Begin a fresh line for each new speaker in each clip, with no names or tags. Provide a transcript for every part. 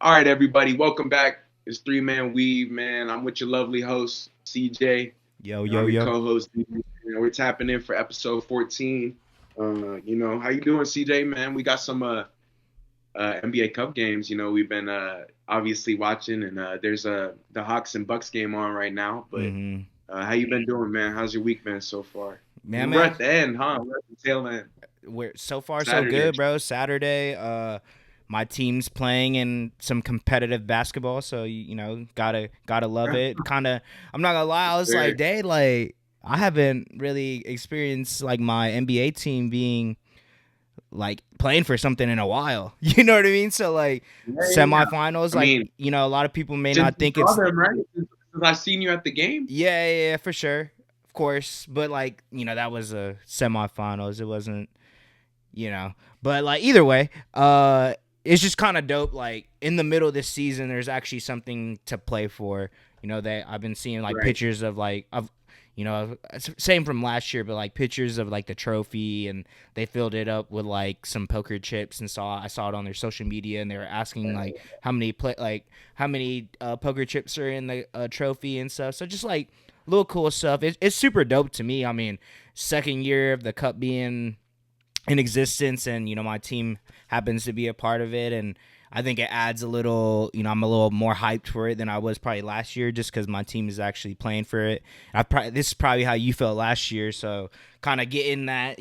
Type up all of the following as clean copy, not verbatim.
All right, everybody, welcome back. It's Three Man Weave, man. I'm with your lovely host, CJ.
Yo,
And I'm
yo,
your
yo.
co-host. And we're tapping in for episode 14. How you doing, CJ, man? We got some NBA Cup games. We've been obviously watching, and there's the Hawks and Bucks game on right now. But
hmm
how you been doing, man? How's your week been so far?
Man,
We're
man.
at the end, huh? We're at the tail end.
We're so far so
Saturday.
good, bro. Saturday, my team's playing in some competitive basketball, so gotta love it. Kind of, I'm not gonna lie, I was like,
Sure.
dang, like I haven't really experienced like my NBA team being like playing for something in a while. You know what I mean? So like
Yeah, yeah, yeah.
semifinals,
I
like
mean,
a lot of people may
since
not
you
think
saw
it's
them, right? Since I seen you at the game.
yeah, for sure, of course, but like that was a semifinals. It wasn't but like either way, it's just kind of dope. Like in the middle of this season, there's actually something to play for. That I've been seeing like
Right.
pictures of same from last year, but like pictures of like the trophy, and they filled it up with like some poker chips, and I saw it on their social media, and they were asking like how many poker chips are in the trophy and stuff. So just like little cool stuff. It's super dope to me. I mean, second year of the cup being in existence, and my team happens to be a part of it, and I think it adds a little. I'm a little more hyped for it than I was probably last year, just because my team is actually playing for it. This is probably how you felt last year, so kind of getting that.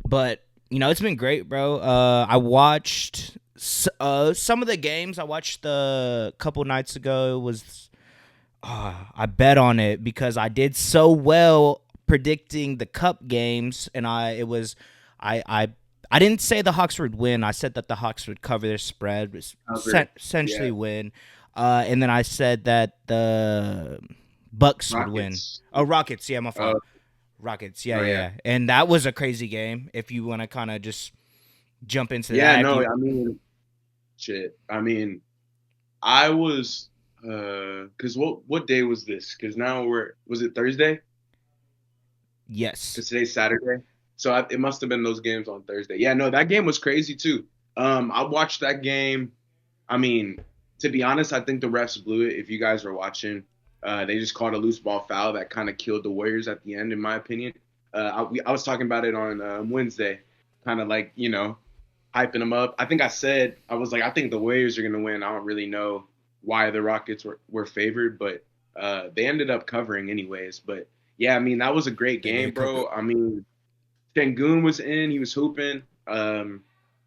But it's been great, bro. I watched some of the games. I watched the couple nights ago. It was I bet on it because I did so well predicting the cup games, and I I I didn't say the Hawks would win. I said that the Hawks would cover their spread,
Cover.
essentially
Yeah.
win. And then I said that the Bucks would win.
Rockets.
Oh, Rockets. Yeah, my
Uh,
fault. Rockets. Yeah,
oh
yeah,
yeah.
yeah. And that was a crazy game. If you want to kind of just jump into
Yeah,
that, if
no,
you
I mean shit. I mean, I was cuz what day was this? Cuz now we're was it Thursday?
yes,
Cuz today's Saturday. So it must have been those games on Thursday. Yeah, no, that game was crazy too. I watched that game. I mean, to be honest, I think the refs blew it. If you guys were watching, they just called a loose ball foul that kind of killed the Warriors at the end, in my opinion. I was talking about it on Wednesday, kind of like hyping them up. I think I was like, I think the Warriors are gonna win. I don't really know why the Rockets were favored, but they ended up covering anyways. But yeah, I mean that was a great
they
game,
did cover.
bro. I mean, Sengun was in, he was hooping.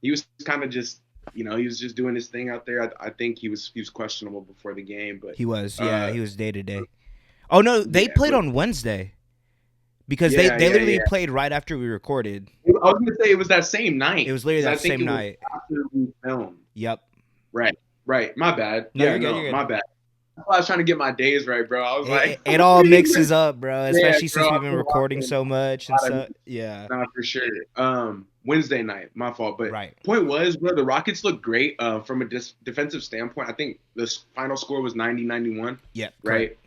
He was kind of just he was just doing his thing out there. I think he was questionable before the game, but
He was, yeah,
uh,
he was day to day. Oh no, they
yeah,
played
but
on Wednesday because they
yeah,
they
yeah,
literally
yeah.
played right after we recorded.
I was gonna say it was that same
It
night
was literally
because
that
I think
same
it was
night.
after we filmed.
Yep.
Right, right. My bad.
No,
Yeah,
you're good.
no,
You're
my
good.
bad. I was trying to get my days right, bro. I was like,
It all mixes up, bro.
yeah,
Especially
bro.
since we've
I've
been
been
recording
watching
so much
a
and
lot of
so. Yeah.
Nah, for sure. Wednesday night, my fault. But
Right.
point was, bro, the Rockets look great from a defensive standpoint. I think the final score was 90-91,
Yep. Correct.
right?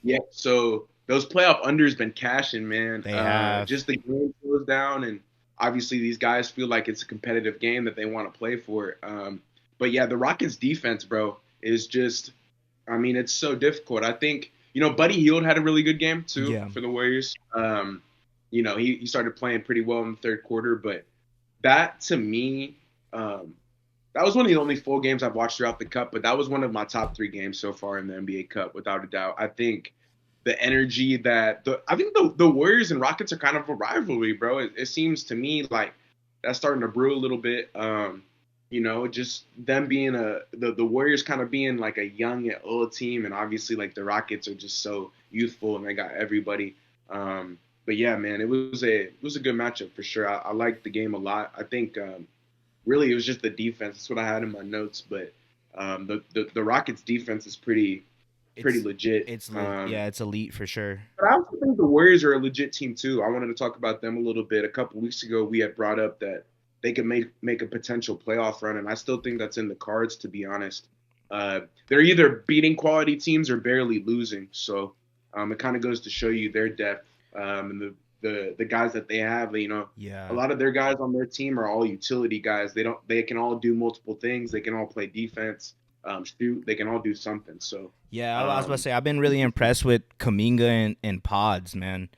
Yeah. So those playoff unders been cashing, man.
They have.
Just the game slows down, and obviously these guys feel like it's a competitive game that they want to play for. But yeah, the Rockets defense, bro, is just. I mean, it's so difficult. I think Buddy Hield had a really good game too
Yeah.
for the Warriors. He started playing pretty well in the third quarter, but that to me, um, that was one of the only full games I've watched throughout the Cup. But that was one of my top three games so far in the NBA Cup, without a doubt. I think the energy that I think the Warriors and Rockets are kind of a rivalry, bro. It seems to me like that's starting to brew a little bit. Just them being the Warriors kind of being like a young and old team, and obviously like the Rockets are just so youthful and they got everybody. But yeah, man, it was a good matchup for sure. I liked the game a lot. I think really it was just the defense. That's what I had in my notes. But the Rockets defense is pretty
It's
legit.
it's yeah, it's elite for sure.
But I also think the Warriors are a legit team too. I wanted to talk about them a little bit. A couple weeks ago, we had brought up that they could make a potential playoff run, and I still think that's in the cards. To be honest, they're either beating quality teams or barely losing. So it kind of goes to show you their depth. And the guys that they have. A
Yeah.
lot of their guys on their team are all utility guys. They can all do multiple things. They can all play defense, shoot. They can all do something. So,
Yeah, I was about to
um,
say I've been really impressed with Kaminga and Pods, man.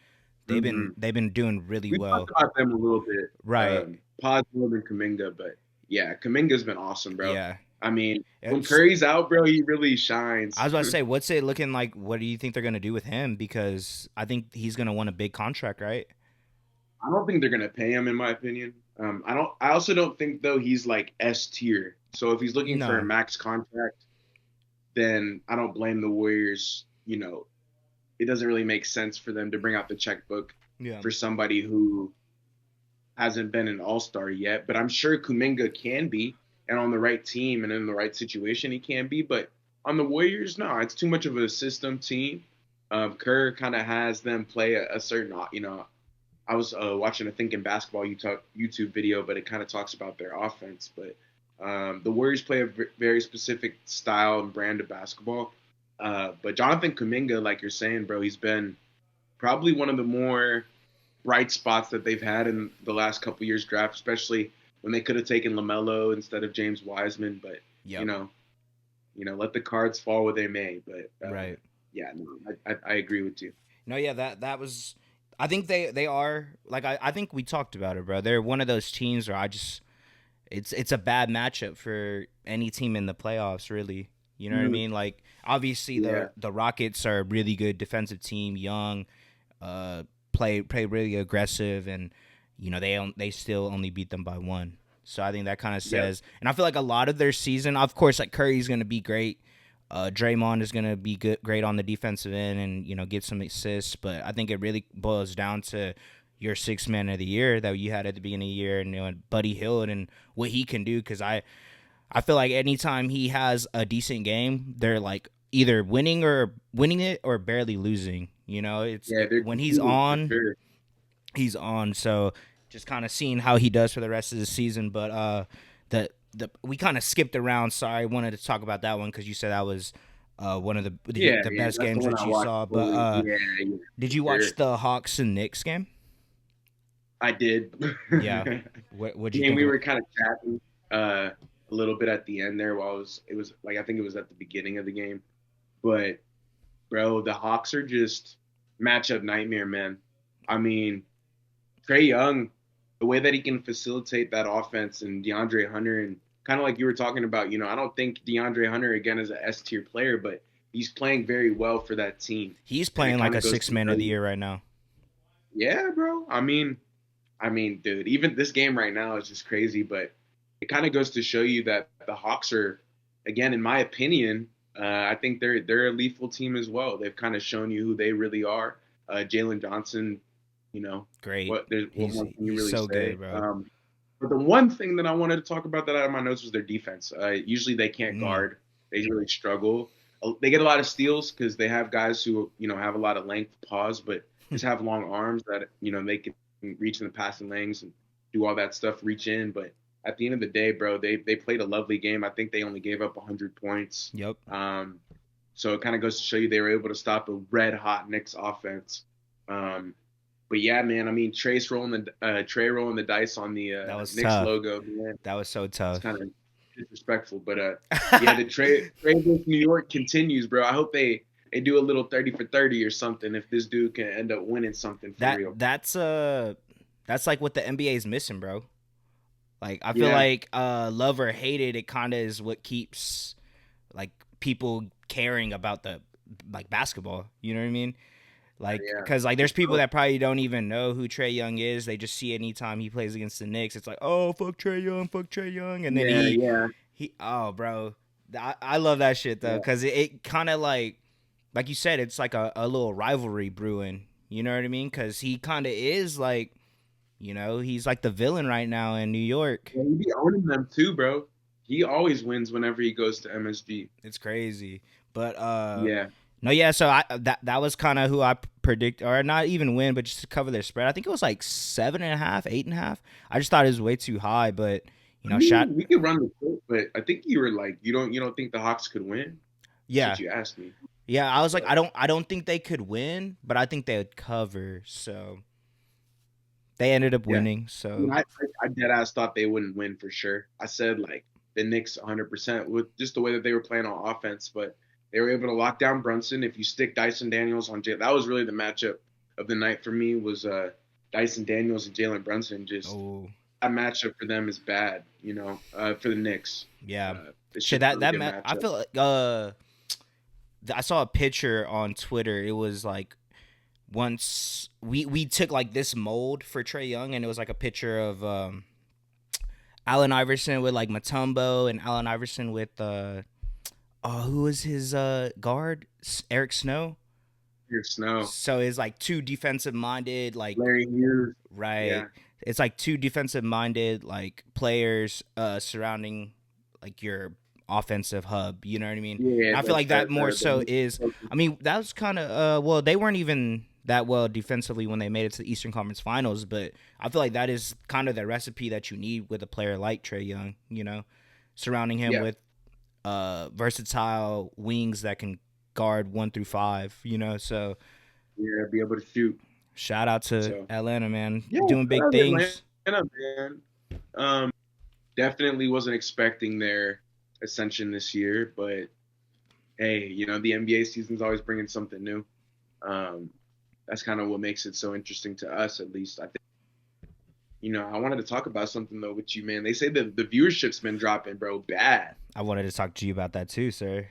mhm.
They've been doing really
We talked
well.
about them a little bit.
Right.
Pod more than Kaminga, but yeah, Kaminga's been awesome, bro.
Yeah.
I mean, when
It's,
Curry's out, bro, he really
I
shines.
was about to say, what's it looking like? What do you think they're gonna do with him? Because I think he's gonna want a big contract, right?
I don't think they're gonna pay him, in my opinion. I don't. I also don't think though he's like S tier. So if he's looking for a
No.
max contract, then I don't blame the Warriors. It doesn't really make sense for them to bring out the checkbook
Yeah.
for somebody who hasn't been an all star yet. But I'm sure Kuminga can be, and on the right team and in the right situation, he can be. But on the Warriors, no, it's too much of a system team. Kerr kind of has them play a certain, I was watching a Thinking Basketball YouTube video, but it kind of talks about their offense. But the Warriors play a very specific style and brand of basketball. But Jonathan Kuminga, like you're saying, bro, he's been probably one of the more bright spots that they've had in the last couple years draft, especially when they could have taken LaMelo instead of James Wiseman. But you
Yep.
know, let the cards fall where they may. But
Right.
yeah, no, I agree with you.
No, yeah, that was. I think they are like I think we talked about it, bro. They're one of those teams where I just it's a bad matchup for any team in the playoffs, really. You know what I
Mm,
mean? Like obviously
yeah,
the Rockets are a really good defensive team, young, play really aggressive, and they still only beat them by one. So I think that kind of
yep,
says, and I feel like a lot of their season, of course, like Curry's gonna be great. Draymond is gonna be great on the defensive end, and get some assists. But I think it really boils down to your sixth man of the year that you had at the beginning of the year, and Buddy Hield and what he can do. Because I feel like anytime he has a decent game, they're like either winning it or barely losing.
yeah, they're
When he's
competing for
on,
sure.
he's on. So just kind of seeing how he does for the rest of the season. But the we kind of skipped around. Sorry, I wanted to talk about that one because you said that was one of
Yeah,
the
yeah,
best
that's the
games
one
that
I
you
watched
saw. But
fully. Yeah, yeah,
did
for
you
sure.
watch the Hawks and Knicks game?
I did.
Yeah.
I
What'd you
mean,
think
we
of
were
it?
kind of chatting a little bit at the end there while it was like I think it was at the beginning of the game. But bro, the Hawks are just matchup nightmare, man. I mean, Trey Young, the way that he can facilitate that offense and DeAndre Hunter and kind of like you were talking about, I don't think DeAndre Hunter again is an S tier player, but he's playing very well for that team.
He's
And it
playing like
kind
a
of goes
six
to
man
show
of the
you,
year right now.
yeah, bro. I mean, dude, even this game right now is just crazy, but it kind of goes to show you that the Hawks are, again, in my opinion, I think they're a lethal team as well. They've kind of shown you who they really are. Jalen Johnson, you know,
Great.
what more can you
He's
really
so good,
say?
bro.
But the one thing that I wanted to talk about that out of my notes was their defense. Usually they can't
Mm,
guard. They really struggle. They get a lot of steals because they have guys who have a lot of length, pause, but just have long arms that they can reach in the passing lanes and do all that stuff, reach in. But at the end of the day, bro, they played a lovely game. I think they only gave up 100 points.
yep.
Um, so it kind of goes to show you they were able to stop a red hot Knicks offense. Um, but yeah, man, I mean Trey rolling the dice on the
That was
Knicks
tough.
logo, man.
That was so
It's
tough.
kind of disrespectful, but yeah, the trade with New York continues, bro. I hope they do a little 30 for 30 or something if this dude can end up winning something for
that
real.
that's like what the NBA is missing, bro. Like I feel
Yeah,
like love or hate it, it kind of is what keeps like people caring about the like basketball. You know what I mean? Like,
yeah,
because like
for
there's people
sure.
that probably don't even know who Trey Young is. They just see anytime he plays against the Knicks, it's like, oh fuck Trey Young, and then
Yeah, yeah,
oh bro, I love that shit though,
yeah.
because it kind of like you said, it's like a little rivalry brewing. You know what I mean? Because he kind of is like, he's like the villain right now in New York.
Yeah, he be owning them too, bro. He always wins whenever he goes to MSG.
It's crazy, but
Yeah,
no, yeah. So that was kind of who I predict, or not even win, but just to cover their spread. I think it was like 7.5, 8.5. I just thought it was way too high, but
I
shot.
mean we could run the play, but I think you were like you don't think the Hawks could win? That's
Yeah,
what you asked me.
yeah. I was like,
But
I don't think they could win, but I think they would cover. So They ended up
Yeah.
winning, so
I dead ass thought they wouldn't win for sure. I said like the Knicks 100% with just the way that they were playing on offense, but they were able to lock down Brunson. If you stick Dyson Daniels on Jay, that was really the matchup of the night for me was Dyson Daniels and Jalen Brunson. Just
oh
that matchup for them is bad, for the Knicks.
yeah.
It's
Shit,
just a
that
really
that
good
ma- I
matchup.
feel like I saw a picture on Twitter. It was like once we took like this mold for Trae Young, and it was like a picture of Allen Iverson with like Mutombo, and Allen Iverson with who was his guard? Eric Snow.
Here, Snow,
So it's like two defensive minded, like,
Larry Hughes,
right.
yeah,
It's like two defensive minded like players surrounding like your offensive hub, you know what I mean?
yeah,
And I feel
the
like that
the
more so
the,
is,
the
I mean, that was kind of well, they weren't even that well defensively when they made it to the Eastern Conference Finals, but I feel like that is kind of the recipe that you need with a player like Trae Young, surrounding him
yeah,
with versatile wings that can guard 1 through 5, so
yeah, be able to shoot.
shout out to
So
Atlanta, man,
yeah,
doing
shout
big
out to
things.
Atlanta, man. Um, Definitely wasn't expecting their ascension this year, but hey, the NBA season's always bringing something new. Um, that's kind of what makes it so interesting to us, at least. I think. I wanted to talk about something though with you, man. They say the viewership's been dropping, bro, bad.
I wanted to talk to you about that too, sir.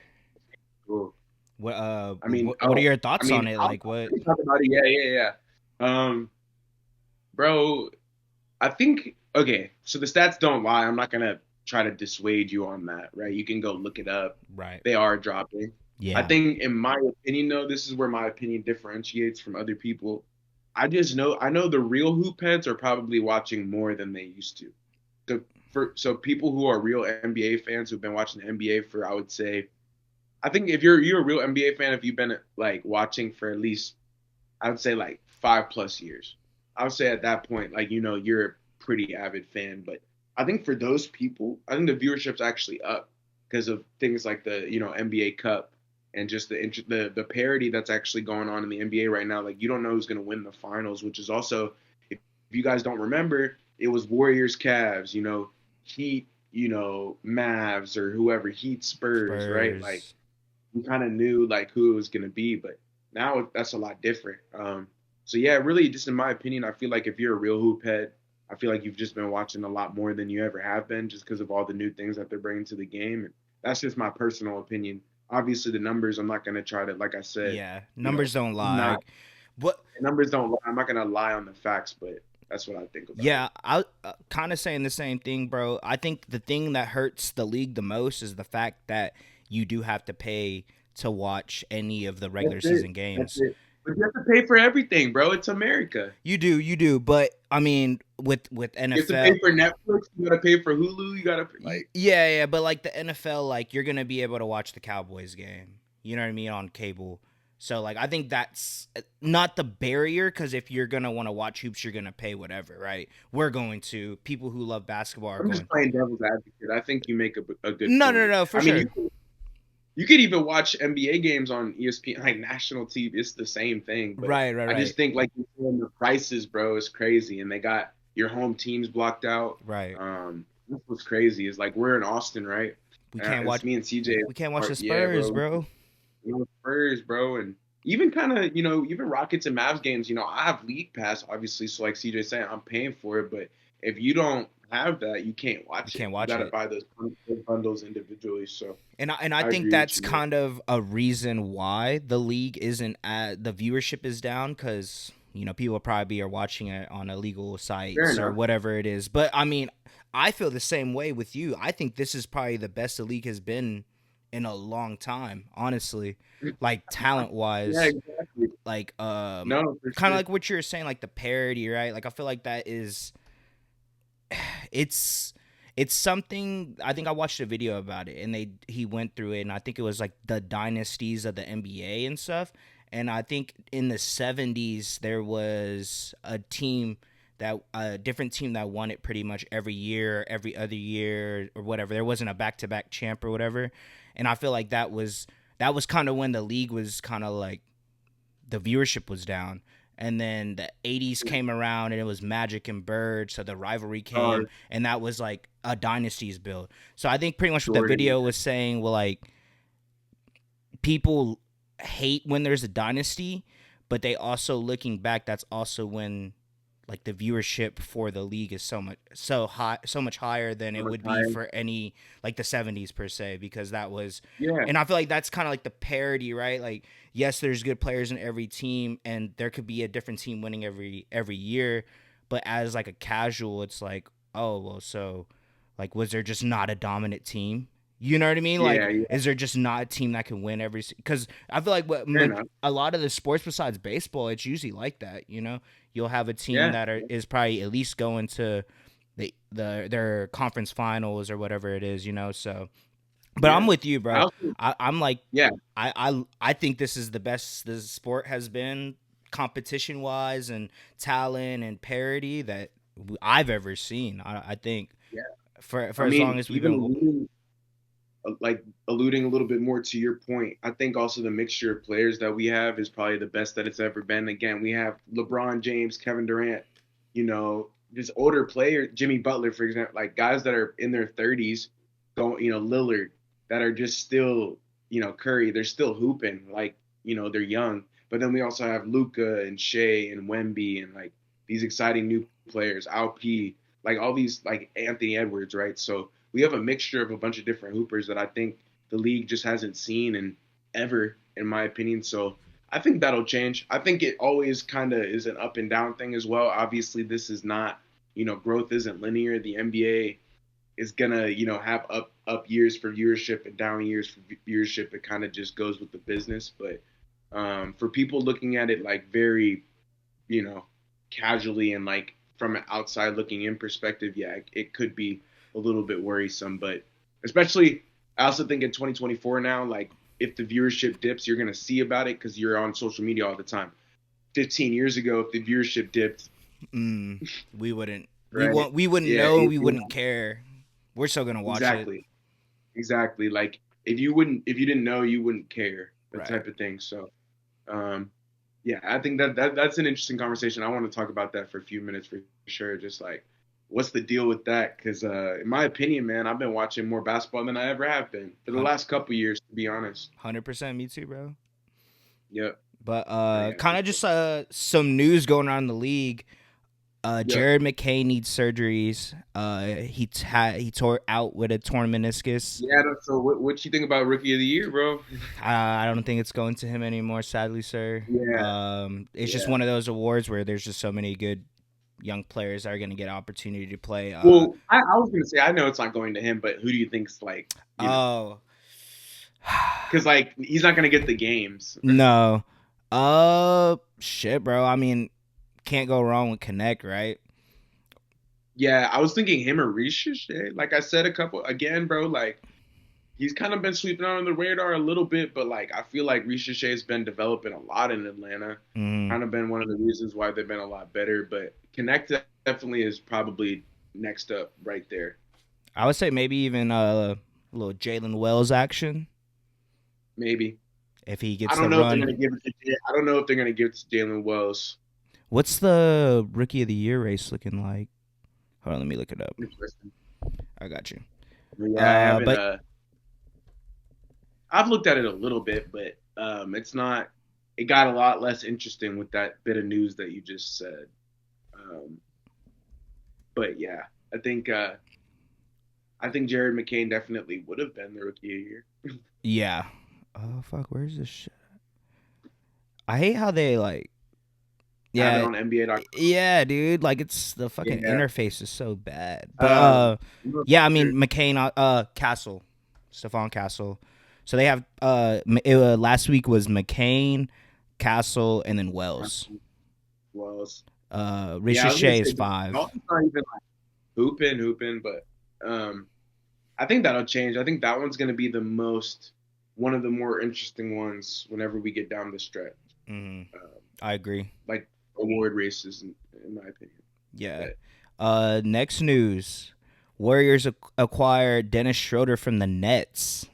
Ooh.
What
I mean,
what are your
I
thoughts
mean,
on it?
I'll
Like what?
talk about it. Yeah, yeah, yeah. Bro, I think okay. So the stats don't lie. I'm not gonna try to dissuade you on that, right? You can go look it up.
Right.
They are dropping. I
Yeah.
think, in my opinion, though, this is where my opinion differentiates from other people. I know the real hoop heads are probably watching more than they used to. So people who are real NBA fans who've been watching the NBA for, I would say, I think if you're a real NBA fan, if you've been like watching for at least, I would say like 5+ years. I would say at that point, like you're a pretty avid fan. But I think for those people, I think the viewership's actually up because of things like the NBA Cup and just the parity that's actually going on in the NBA right now. Like you don't know who's going to win the finals, which is also, if you guys don't remember, it was Warriors Cavs, Heat, Mavs or whoever, Heat Spurs, right? Like
Spurs.
we kind of knew like who it was going to be, but now that's a lot different. So yeah, really, just in my opinion, I feel like if you're a real hoop head, I feel like you've just been watching a lot more than you ever have been, just because of all the new things that they're bringing to the game. And that's just my personal opinion. Obviously, the numbers, I'm not going to try to, like I said,
Yeah.
you know,
Numbers don't lie.
not
Like, what?
the numbers don't lie. I'm not going to lie on the facts, but that's what I think about it.
Yeah, I kind of saying the same thing, bro. I think the thing that hurts the league the most is the fact that you do have to pay to watch any of the
That's
regular
it.
season
That's
games.
it. But you have to pay for everything, bro. It's America.
You do, but I mean, with
You have to
NFL,
pay for Netflix. You got to pay for Hulu. You got to like.
yeah, but like the NFL, like you're gonna be able to watch the Cowboys game. You know what I mean on cable. So like I think that's not the barrier because if you're gonna want to watch hoops, you're gonna pay whatever, right? We're going to. People who love basketball are
I'm just
going.
playing devil's advocate. I think you make a good
No, no,
point.
no, for
I mean,
sure.
you could even watch NBA games on ESPN, like national TV. It's the same thing, but
Right, right,
I
right,
just think like the prices, bro, is crazy, and they got your home teams blocked out.
right.
That's what's crazy is like we're in Austin, right?
We can't watch.
It's me and CJ.
We can't watch the
Yeah,
Spurs,
bro.
bro.
Spurs, bro, and even kind of even Rockets and Mavs games. I have League Pass, obviously, so like CJ saying, I'm paying for it, but if you don't have that, you can't
You
watch it.
can't
You
watch
got to
it.
buy those bundles individually. So
And I
I
think
agree with
that's
you, man.
kind of a reason why the league isn't at the viewership is down because people probably are watching it on illegal
Fair
sites or
enough.
whatever it is. But I mean, I feel the same way with you. I think this is probably the best the league has been in a long time, honestly. Like talent
Yeah,
wise,
exactly.
like
No, for
kind of
sure.
like what you're saying, like the parody, right? Like I feel like that is it's it's something. I think I watched a video about it and he went through it and I think it was like the dynasties of the NBA and stuff. And I think in the 70s there was a different team that won it pretty much every year, every other year or whatever. There wasn't a back-to-back champ or whatever. And I feel like that was kind of when the league was kind of like the viewership was down. and then the 80s came around and it was Magic and Bird, so the rivalry
uh,
came, and that was like a dynasty's built. So I think pretty much what the
Jordan.
video was saying, well, like, people hate when there's a dynasty, but they also, looking back, that's also when like the viewership for the league is so much higher than it would be for any, like, the 70s per se, because that was,
Yeah,
and I feel like that's kind of like the parity, right? Like, yes, there's good players in every team, and there could be a different team winning every year, but as like a casual, it's like, oh well, so like, was there just not a dominant team? You know what I mean?
yeah,
Like,
yeah.
is there just not a team that can win every? Because I feel like
Fair enough.
a lot of the sports besides baseball, it's usually like that. You know, you'll have a team
Yeah,
that is probably at least going to their conference finals or whatever it is. You know, so. But I'm
yeah.
with you,
I
bro.
also,
I'm like,
yeah,
I think this is the best the sport has been, competition wise and talent and parity, that I've ever seen. I think
yeah.
for
I
as long
mean,
as we've
even
been.
alluding a little bit more to your point, I think also the mixture of players that we have is probably the best that it's ever been. Again, we have LeBron James, Kevin Durant, just older players, Jimmy Butler, for example, like guys that are in their 30s, going, Lillard, that are just still, Curry, they're still hooping, like, they're young. But then we also have Luca and Shea and Wemby and like these exciting new players, Alp, like all these, like Anthony Edwards, right? So we have a mixture of a bunch of different hoopers that I think the league just hasn't seen and ever, in my opinion. So I think that'll change. I think it always kind of is an up and down thing as well. Obviously, this is not, growth isn't linear. The NBA is gonna, have up years for viewership and down years for viewership. It kind of just goes with the business. But for people looking at it like very, you know, casually and like from an outside looking in perspective, yeah, it could be a little bit worrisome. But especially, I also think in 2024 now, like if the viewership dips, you're gonna see about it because you're on social media all the time. 15 years ago, if the viewership dipped,
We wouldn't.
right?
We wouldn't
Yeah,
know. We wouldn't care. We're still gonna watch it.
exactly, exactly. Like if you didn't know, you wouldn't care, that
Right.
type of thing. So, um, yeah, I think that's an interesting conversation. I want to talk about that for a few minutes for sure. Just like, what's the deal with that? Because in my opinion, man, I've been watching more basketball than I ever have been for the last couple years, to be honest.
100%. Me too, bro.
Yep.
But
Oh, yeah.
kind of just some news going on in the league.
Yep.
Jared McCain needs surgeries. He tore out with a torn meniscus.
Yeah. So what you think about Rookie of the Year, bro?
I don't think it's going to him anymore, sadly, sir.
Yeah.
It's just
Yeah.
one of those awards where there's just so many good young players that are going to get opportunity to play.
Well, I was gonna say I know it's not going to him, but who do you think's like,
Oh,
because like he's not gonna get the games.
no. Shit, bro. I mean, can't go wrong with Connect, right?
Yeah, I was thinking him or Risha. Like I said, a couple again, bro. Like he's kind of been sweeping under the radar a little bit, but like I feel like Risha has been developing a lot in Atlanta.
Mm.
Kind of been one of the reasons why they've been a lot better. But Connect definitely is probably next up right there.
I would say maybe even a little Jalen Wells action
Maybe.
if he
I
gets
don't
the
know if they're
run.
gonna give it to. I don't know if they're gonna give it to Jalen Wells.
What's the rookie of the year race looking like? Hold on, let me look it up.
Interesting.
I got you.
Yeah, I haven't.
But
I've looked at it a little bit, but it's not. It got a lot less interesting with that bit of news that you just said. Um, but yeah, I think uh, I think Jared McCain definitely would have been the rookie of the year.
yeah. Oh fuck, where's this shit? I hate how they like.
Have it
Yeah,
on NBA.com.
yeah, dude. Like, it's the fucking
Yeah.
interface is so bad. But
I'm
yeah. I mean, McCain, Castle, Stephon Castle. So they have last week was McCain, Castle, and then Wells.
Wells. Yeah, I
Richard
was gonna
Shea
say
is 5.
Dalton's not even like hooping, but I think that'll change. I think that one's gonna be one of the more interesting ones whenever we get down the stretch.
Mm-hmm. I agree.
Like award races, in my opinion.
Yeah.
But,
Next news: Warriors acquire Dennis Schroeder from the Nets.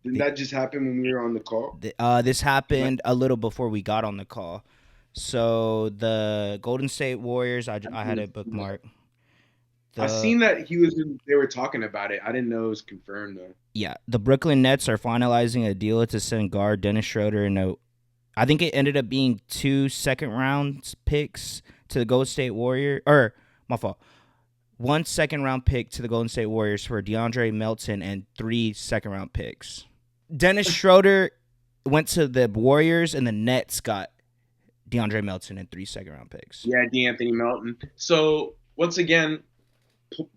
didn't that just happen when we were on the call?
This happened a little before we got on the call. So the Golden State Warriors,
I
I had
didn't
it
see that.
bookmark.
I
The
seen that he was in, they were talking about it. I didn't know it was confirmed though.
Yeah, the Brooklyn Nets are finalizing a deal to send guard Dennis Schroeder and I think it ended up being 2 second round picks to the Golden State Warriors. Or my fault. 1 second round pick to the Golden State Warriors for DeAndre Melton and 3 second round picks. Dennis Schroeder went to the Warriors and the Nets got DeAndre Melton and 3 second round picks.
Yeah, D'Anthony Melton. So once again,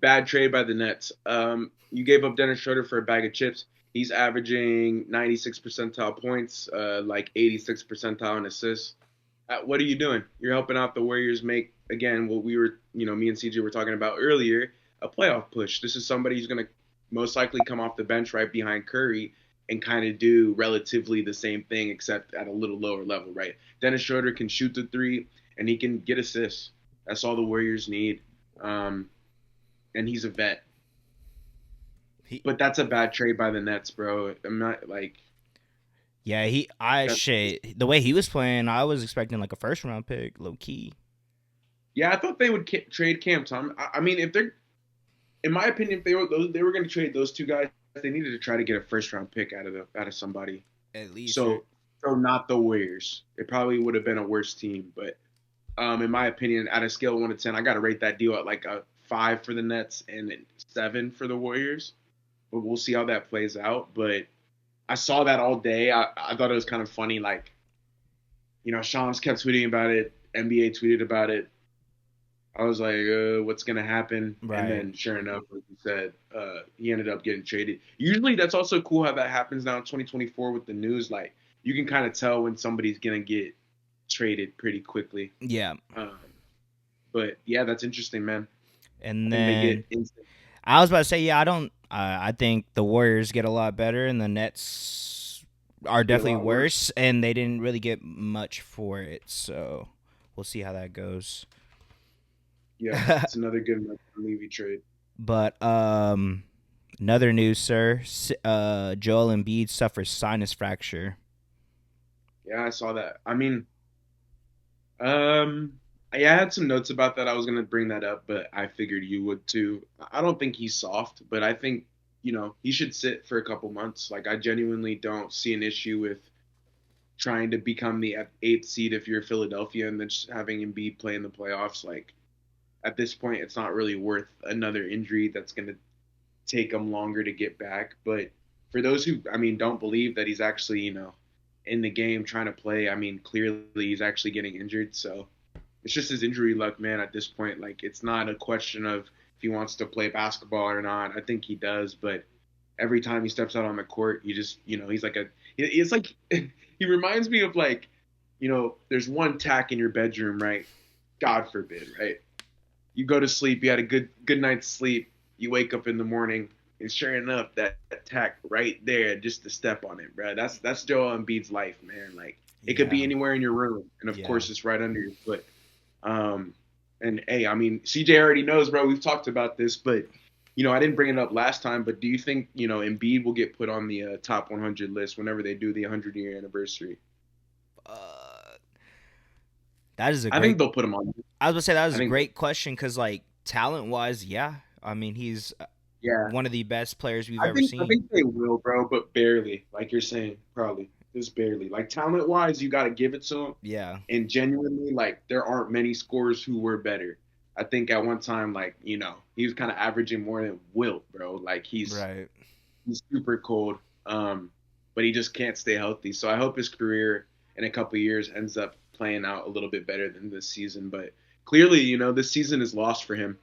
bad trade by the Nets. You gave up Dennis Schroeder for a bag of chips. He's averaging 96 percentile points, like 86 percentile in assists. What are you doing? You're helping out the Warriors make, again, what we were, me and CJ were talking about earlier, a playoff push. This is somebody who's going to most likely come off the bench right behind Curry and kind of do relatively the same thing, except at a little lower level, right? Dennis Schroeder can shoot the three and he can get assists. That's all the Warriors need. And he's a vet. But that's a bad trade by the Nets, bro. I'm not like.
Yeah, the way he was playing, I was expecting like a first round pick, low key.
Yeah, I thought they would trade Cam Thomas. I mean, if they're, in my opinion, if they were going to trade those two guys, they needed to try to get a first round pick out of somebody.
At least.
So not the Warriors. It probably would have been a worse team, but in my opinion, at a scale of 1 to 10, I got to rate that deal at like a 5 for the Nets and a 7 for the Warriors. But we'll see how that plays out. But I saw that all day. I thought it was kind of funny. Like, Shams kept tweeting about it. NBA tweeted about it. I was like, what's going to happen?
Right.
And then sure enough, like you said, he ended up getting traded. Usually that's also cool how that happens now in 2024 with the news. Like, you can kind of tell when somebody's going to get traded pretty quickly.
Yeah.
But, yeah, that's interesting, man.
And then I was about to say, yeah, I think the Warriors get a lot better and the Nets are definitely worse, and they didn't really get much for it. So we'll see how that goes.
Yeah, it's another good Levy trade.
But another news, sir. Joel Embiid suffers sinus fracture.
Yeah, I saw that. I mean, yeah, I had some notes about that. I was gonna bring that up, but I figured you would too. I don't think he's soft, but I think he should sit for a couple months. Like, I genuinely don't see an issue with trying to become the eighth seed if you're Philadelphia and then just having Embiid play in the playoffs. Like, at this point, it's not really worth another injury that's going to take him longer to get back. But for those who, don't believe that he's actually, in the game trying to play, clearly he's actually getting injured. So it's just his injury luck, man, at this point. Like, it's not a question of if he wants to play basketball or not. I think he does. But every time he steps out on the court, you just, he's like it's like, he reminds me of like, there's one tack in your bedroom, right? God forbid, right? You go to sleep, you had a good night's sleep, you wake up in the morning, and sure enough, that tack right there, just to step on it, bro. That's Joel Embiid's life, man. Like, it could be anywhere in your room, and of course, it's right under your foot. And hey, CJ already knows, bro. We've talked about this, but I didn't bring it up last time. But do you think Embiid will get put on the top 100 list whenever they do the 100-year anniversary? I think they'll put him on.
I was gonna say that was a great question because, like, talent-wise, yeah. He's one of the best players we've ever seen.
I think they will, bro, but barely. Like you're saying, probably just barely. Like, talent-wise, you got to give it to him.
Yeah.
And genuinely, like, there aren't many scorers who were better. I think at one time, like, he was kind of averaging more than Wilt, bro. Like, he's super cold, but he just can't stay healthy. So I hope his career in a couple of years ends up playing out a little bit better than this season. But clearly, this season is lost for him.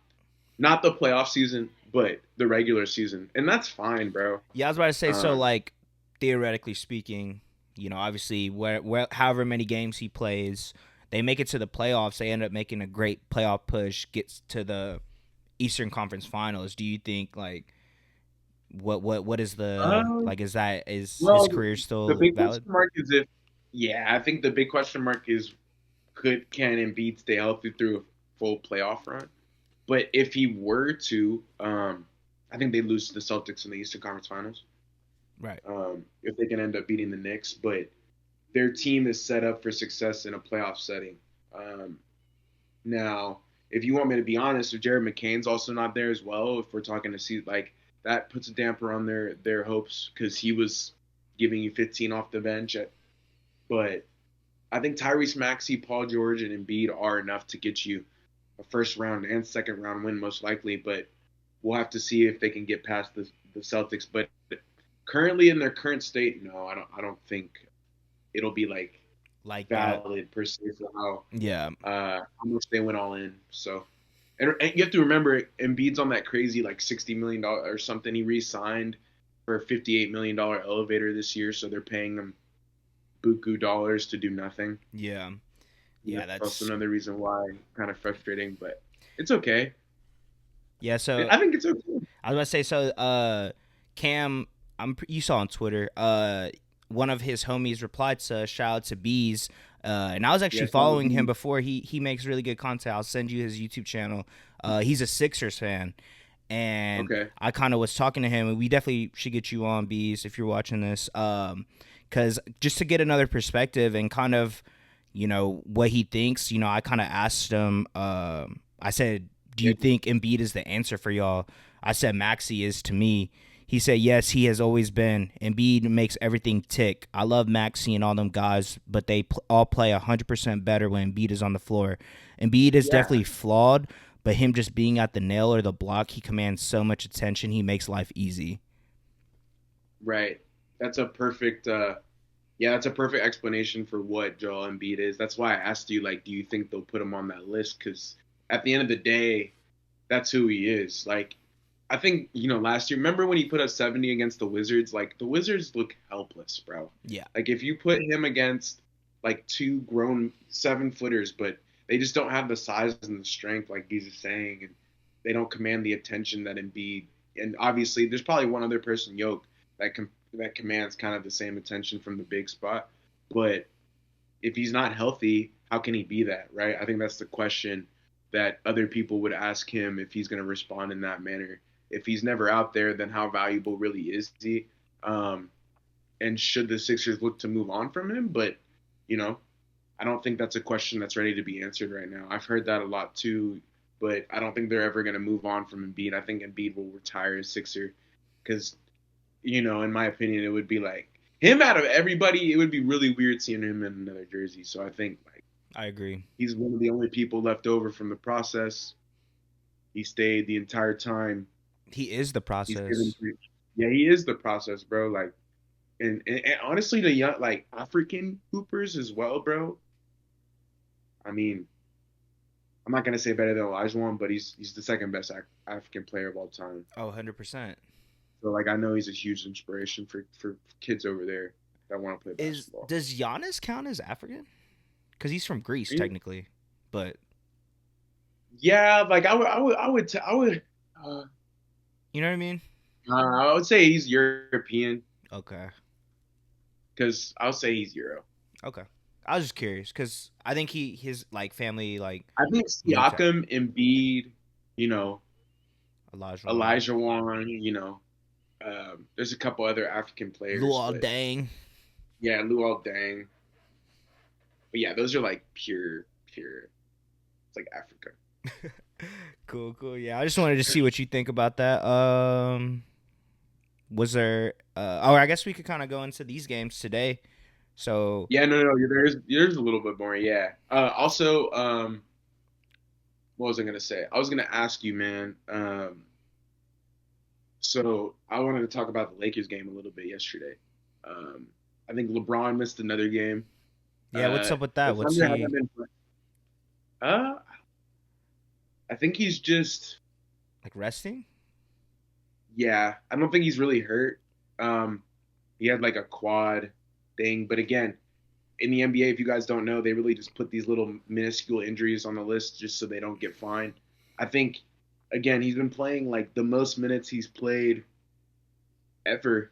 Not the playoff season, but the regular season. And that's fine, bro.
Yeah, I was about to say, so, like, theoretically speaking, obviously, however many games he plays, they make it to the playoffs, they end up making a great playoff push, gets to the Eastern Conference Finals. Do you think, like, what is the like? Is his career still
the big
valid?
Question mark is I think the big question mark is can Embiid stay healthy through a full playoff run? But if he were to, I think they lose to the Celtics in the Eastern Conference Finals.
Right.
If they can end up beating the Knicks, but their team is set up for success in a playoff setting. Um, Now, if you want me to be honest, if Jared McCain's also not there as well, if we're talking to see like that puts a damper on their hopes because he was giving you 15 off the bench. But I think Tyrese Maxey, Paul George, and Embiid are enough to get you a first round and second round win most likely. But we'll have to see if they can get past the Celtics. But currently in their current state, no, I don't think it'll be like
Like that.
valid per se for
Yeah.
how much they went all in. So, and you have to remember, Embiid's on that crazy like $60 million or something. He re-signed for a $58 million elevator this year, so they're paying him buku dollars to do nothing.
Yeah.
Yeah,
Yeah,
that's also
that's
another reason why kind of frustrating, but it's okay.
yeah, so
I think it's okay.
I was about to say so Cam, you saw on Twitter, one of his homies replied to shout out to Bees. And I was actually
Yes,
following him before. He makes really good content. I'll send you his YouTube channel. He's a Sixers fan. And
okay.
I kind of was talking to him, and we definitely should get you on, Bees, if you're watching this. Because just to get another perspective and kind of, what he thinks, I kind of asked him, I said, do you
Yeah,
think Embiid is the answer for y'all? I said Maxey is to me. He said, yes, he has always been. Embiid makes everything tick. I love Maxey and all them guys, but they all play 100% better when Embiid is on the floor. Embiid is
yeah,
definitely flawed, but him just being at the nail or the block, he commands so much attention. He makes life easy.
right. That's a perfect. Yeah, that's a perfect explanation for what Joel Embiid is. That's why I asked you, like, do you think they'll put him on that list? Because at the end of the day, that's who he is. Like, I think, last year, remember when he put up 70 against the Wizards? Like, the Wizards look helpless, bro.
Yeah.
Like, if you put him against, like, two grown 7-footers, but they just don't have the size and the strength, like he's saying, and they don't command the attention that Embiid. And obviously, there's probably one other person, Yoke, that commands kind of the same attention from the big spot. But if he's not healthy, how can he be that, right? I think that's the question that other people would ask him if he's going to respond in that manner. If he's never out there, then how valuable really is he? Um, and should the Sixers look to move on from him? But, you know, I don't think that's a question that's ready to be answered right now. I've heard that a lot too, but I don't think they're ever going to move on from Embiid. I think Embiid will retire as Sixer because, in my opinion, it would be like him out of everybody. It would be really weird seeing him in another jersey. So I think like
I agree.
he's one of the only people left over from the process. He stayed the entire time.
He is the
He's given,
process.
yeah, he is the process, bro. Like, and honestly, the young like African hoopers as well, bro. I mean, I'm not gonna say better than Olajuwon, but he's the second best African player of all time.
Oh, 100%.
So like, I know he's a huge inspiration for kids over there that want to play basketball.
Does Giannis count as African? Because he's from Greece technically, but
Yeah, like I would. Uh,
you know what I mean?
I would say he's European
Okay.
because I'll say he's Euro.
Okay. I was just curious because I think his like family like
I think
moved to
Siakam, Embiid, you know,
Elijah Wan.
Elijah Wan, there's a couple other African players,
Luol
but
Deng.
yeah, Luol Deng. But yeah, those are like pure. It's like Africa.
Cool. Yeah, I just wanted to see what you think about that. Was there? I guess we could kind of go into these games today. So
Yeah, no, there's a little bit more. Yeah. Also, what was I gonna say? I was gonna ask you, man. So I wanted to talk about the Lakers game a little bit yesterday. Um, I think LeBron missed another game.
yeah, what's up with
The
that? What's
Thunder haven't
he
been. Uh, I think he's just.
like resting?
Yeah, I don't think he's really hurt. Um, he had like a quad thing, but again, in the NBA, if you guys don't know, they really just put these little minuscule injuries on the list just so they don't get fined. I think, again, he's been playing like the most minutes he's played ever,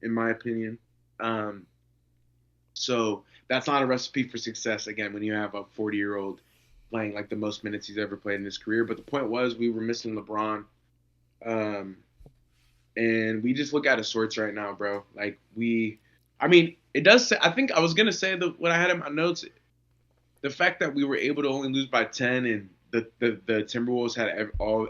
in my opinion. Um, so that's not a recipe for success. Again, when you have a 40-year-old playing like the most minutes he's ever played in his career. But the point was, we were missing LeBron, um, and we just look out of sorts right now, bro. Like I mean, it does say, I think I was gonna say that what I had in my notes, the fact that we were able to only lose by 10 and the Timberwolves had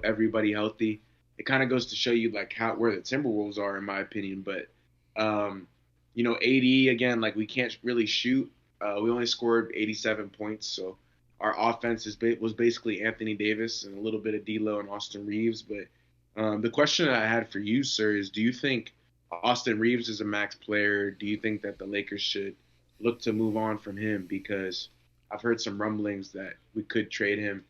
everybody healthy, it kind of goes to show you like how where the Timberwolves are in my opinion. But AD again, like we can't really shoot. We only scored 87 points, so our offense was basically Anthony Davis and a little bit of D'Lo and Austin Reeves. But the question that I had for you, sir, is do you think Austin Reeves is a max player? Do you think that the Lakers should look to move on from him? Because I've heard some rumblings that we could trade him,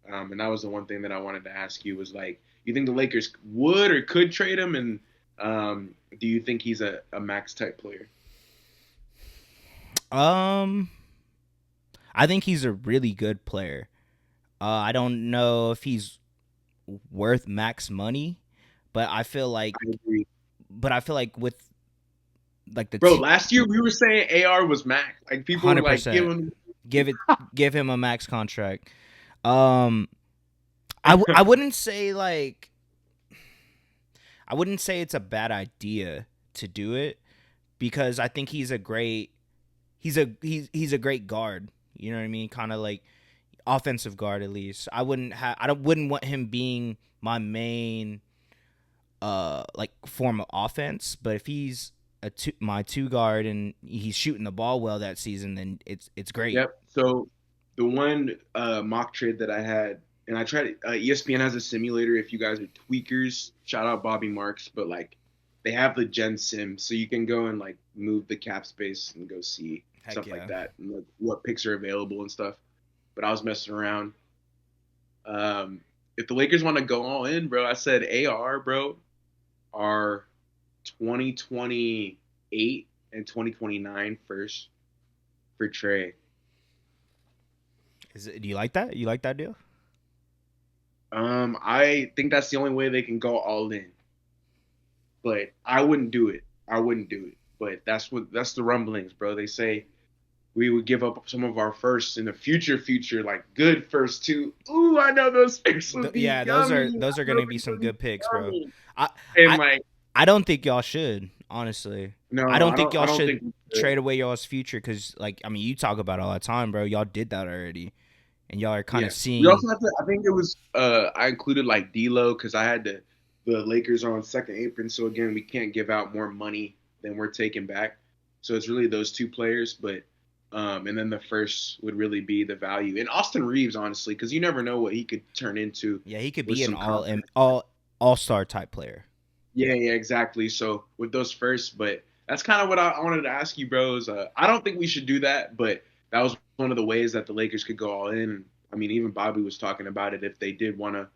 and that was the one thing that I wanted to ask you was like, you think the Lakers would or could trade him, and do you think he's a max type player?
Um, I think he's a really good player. I don't know if he's worth max money, but I feel like,
I agree.
with like
Bro, last year we were saying AR was max. Like people were
hundred
like,
percent
give him.
give him a max contract. Um, I wouldn't say like I wouldn't say it's a bad idea to do it because I think he's a great guard. You know what I mean? Kind of like offensive guard at least. I wouldn't want him being my main like form of offense, but if he's my two guard and he's shooting the ball well that season, then it's great.
Yep. So the one mock trade that I had, and I tried. ESPN has a simulator. If you guys are tweakers, shout out Bobby Marks. But like, they have the Gen Sim, so you can go and like move the cap space and go see
Heck
stuff
yeah.
like that, and like what picks are available and stuff. But I was messing around. If the Lakers want to go all in, bro, I said AR, bro, are 2028 and 2029 first for Trey.
Do you like that? You like that deal?
I think that's the only way they can go all in. But I wouldn't do it. I wouldn't do it. But that's the rumblings, bro. They say we would give up some of our firsts in the future, like good first two. Ooh, I know those picks would be
Yeah,
yummy.
those are
I know
gonna be
they
some
would be
good picks, bro.
yummy.
I
And
I
like,
I don't think y'all should, honestly.
no,
I don't think
I
y'all
don't
should
think we should.
trade away y'all's future because, like, I mean, you talk about it all the time, bro. Y'all did that already, and y'all are kind
Yeah.
of
We
seeing.
also have to. I think it was. I included like D'Lo because I had the Lakers are on second apron. So again, we can't give out more money than we're taking back. So it's really those two players, but and then the first would really be the value and Austin Reeves, honestly, because you never know what he could turn into
Yeah, he could
with
be an
some confidence.
all star type player.
Yeah, yeah, exactly. So with those first, but that's kind of what I wanted to ask you, bros. I don't think we should do that, but that was one of the ways that the Lakers could go all in. I mean, even Bobby was talking about it if they did want to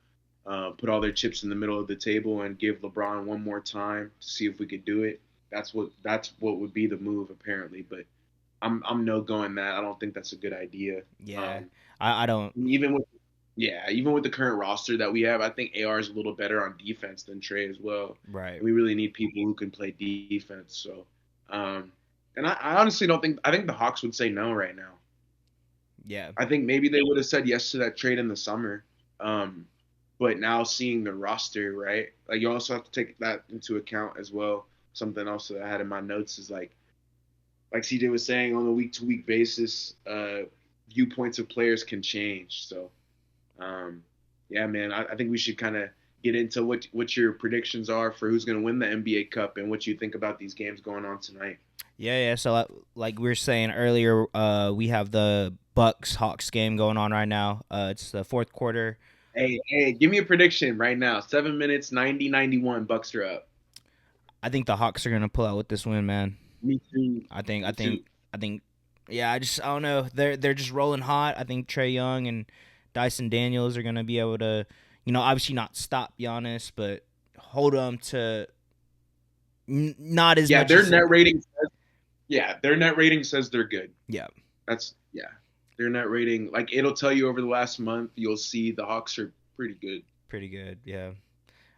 put all their chips in the middle of the table and give LeBron one more time to see if we could do it. That's what would be the move apparently. But I'm no going that. I don't think that's a good idea.
Yeah,
Um,
I don't.
even with even with the current roster that we have, I think AR is a little better on defense than Trey as well.
Right.
We really need people who can play defense. So, um, and I honestly don't think I think the Hawks would say no right now.
Yeah.
I think maybe they would have said yes to that trade in the summer. But now seeing the roster, right? Like you also have to take that into account as well. Something else that I had in my notes is like CJ was saying, on a week to week basis, viewpoints of players can change. So, um, yeah, man, I think we should kind of get into what your predictions are for who's going to win the NBA Cup and what you think about these games going on tonight.
Yeah. So like we were saying earlier, we have the Bucks Hawks game going on right now. It's the fourth quarter.
Hey, give me a prediction right now. 7 minutes, 90-91. Bucks are up.
I think the Hawks are gonna pull out with this win, man.
Me too.
I think I
Me too.
think I think yeah, I don't know. They're just rolling hot. I think Trey Young and Dyson Daniels are gonna be able to, obviously not stop Giannis, but hold them to not as
Yeah,
much as
their net rating says they're good.
yeah,
That's yeah. Their net rating, like it'll tell you over the last month, you'll see the Hawks are pretty good.
pretty good. Yeah,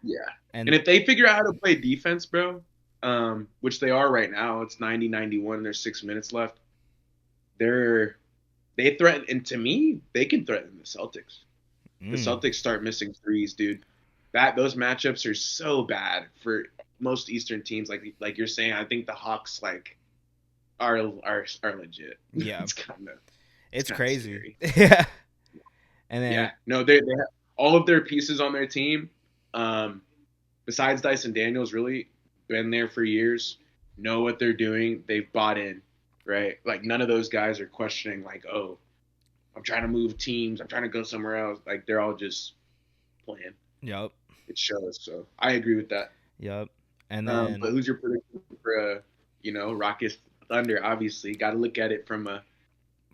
Yeah. And
and
if they figure out how to play defense, bro, which they are right now, it's 90-91 and there's 6 minutes left. They're they threaten, and to me, they can threaten the Celtics. The
mm,
Celtics start missing threes, dude. Those matchups are so bad for most Eastern teams. Like you're saying, I think the Hawks, like are legit.
Yeah,
it's
it's
kind of
crazy.
scary.
Yeah, and then
Yeah, no, they have all of their pieces on their team. Um, besides Dyson Daniels, really been there for years, know what they're doing. They've bought in, right? Like none of those guys are questioning, like, oh, I'm trying to move teams, I'm trying to go somewhere else. Like they're all just playing.
yep,
It shows. So I agree with that.
yep, and
But
then
who's your prediction for Rockets Thunder? Obviously, got to look at it
for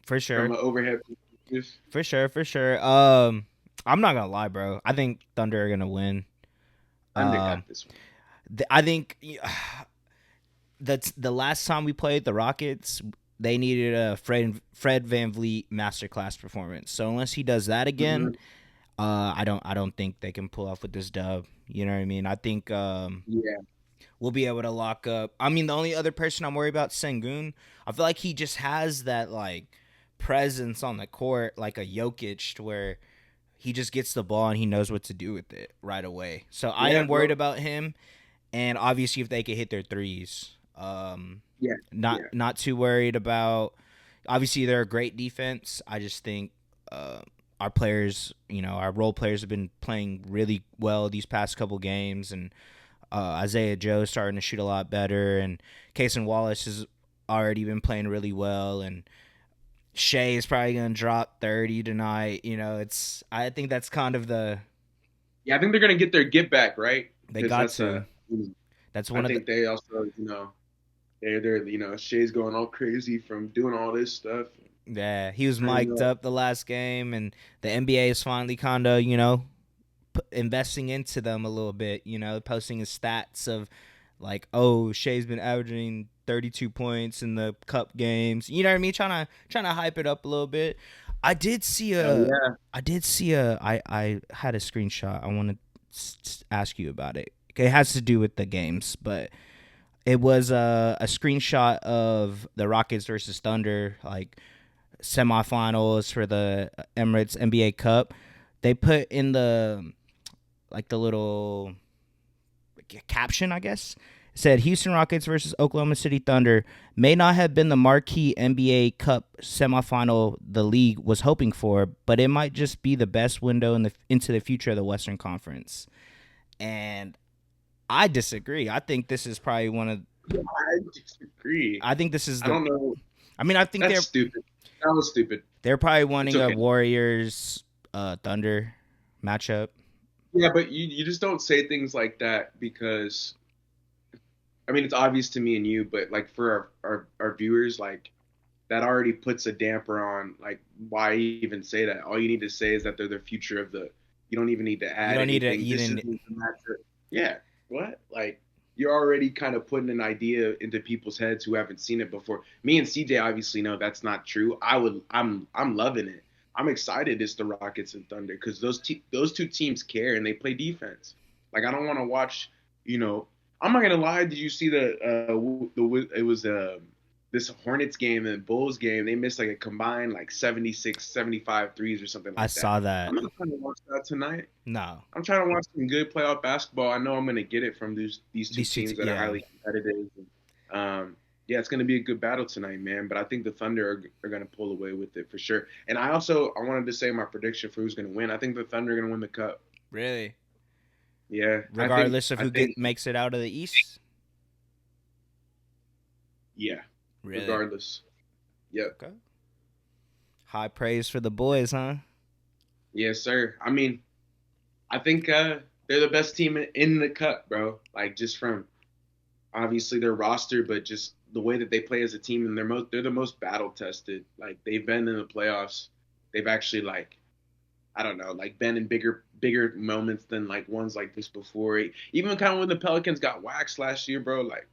from
sure,
an overhead perspective.
for sure. I'm not gonna lie, bro. I think Thunder are gonna win.
Thunder
Um,
got this one.
I think that's the last time we played the Rockets. They needed a Fred VanVleet masterclass performance. So unless he does that again,
Mm-hmm.
I don't think they can pull off with this dub. You know what I mean? I think
Yeah,
we'll be able to lock up. I mean, the only other person I'm worried about, Sengun. I feel like he just has that like presence on the court, like a Jokic, to where he just gets the ball and he knows what to do with it right away. So I
yeah,
am worried
bro.
about him, and obviously if they could hit their threes,
Yeah,
not
yeah.
not too worried about. Obviously they're a great defense. I just think our players, our role players have been playing really well these past couple games, and Isaiah Joe starting to shoot a lot better, and Cason Wallace has already been playing really well, and Shea is probably gonna drop 30 tonight. I think that's kind of
Yeah, I think they're gonna get their get back, right?
they
Because
got
that's
to.
a.
That's
I
one of the
think they also, they're Shea's going all crazy from doing all this stuff.
yeah. He was
Turning
mic'd
up.
up the last game, and the NBA is finally kind of investing into them a little bit. Posting his stats of like, oh, Shea's been averaging 32 points in the cup games. You know what I mean? Trying to hype it up a little bit. I did see
Hell
a
yeah.
I did see a I had a screenshot. I want to ask you about it. It has to do with the games, but it was a screenshot of the Rockets versus Thunder, like semifinals for the Emirates NBA Cup. They put in the little caption, I guess. It said Houston Rockets versus Oklahoma City Thunder may not have been the marquee NBA Cup semifinal the league was hoping for, but it might just be the best window into the future of the Western Conference. And I disagree. I think this is probably one of.
I disagree.
I think this is
I
the.
don't know.
I mean, I think
That's
they're
stupid. That was stupid.
they're probably
It's
wanting a
okay.
Warriors Thunder matchup.
Yeah, but you just don't say things like that because I mean it's obvious to me and you, but like for our viewers, like that already puts a damper on like why even say that. All you need to say is that they're the future of the. You don't even need to
You
add
don't need to
anything.
eat
This is
in.
the matchup. Yeah. What? Like you're already kind of putting an idea into people's heads who haven't seen it before. Me and CJ obviously know that's not true. I'm loving it. I'm excited it's the Rockets and Thunder because those two teams care and they play defense. Like I don't want to watch. You know, I'm not gonna lie. Did you see the it was this Hornets game and Bulls game? They missed like a combined like 76, 75 threes or something
I
like that.
saw that.
I'm not trying to watch that tonight.
No,
I'm trying to watch some good playoff basketball. I know I'm going to get it from these two
these two.
teams that are
Yeah,
highly competitive. Yeah, it's going to be a good battle tonight, man. But I think the Thunder are going to pull away with it for sure. And I wanted to say my prediction for who's going to win. I think the Thunder are going to win the cup.
really.
Yeah,
Regardless of
I
who
think
makes it out of the East.
yeah.
Really.
Regardless, yep,
Okay. High praise for the boys, huh?
yes, sir. I mean, I think they're the best team in the cup, bro. Like just from obviously their roster, but just the way that they play as a team, and they're the most battle tested. Like they've been in the playoffs. They've actually like I don't know, like been in bigger moments than like ones like this before. Even kind of when the Pelicans got waxed last year, bro. Like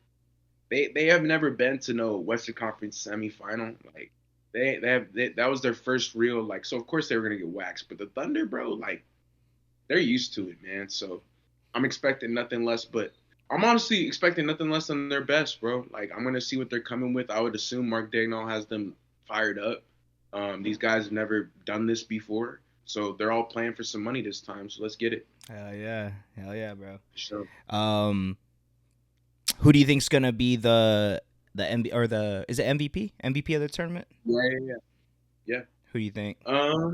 they have never been to no Western Conference semifinal. Like that was their first real like. So of course they were gonna get waxed, but the Thunder, bro, like they're used to it, man. So I'm expecting nothing less, but I'm honestly expecting nothing less than their best, bro. Like I'm gonna see what they're coming with. I would assume Mark Dagnall has them fired up. These guys have never done this before, so they're all playing for some money this time. So let's get it.
Hell yeah, bro.
So
Who do you think's gonna be the the MB or the is it MVP of the tournament?
Yeah, yeah, yeah.
Who do you think?
Yeah.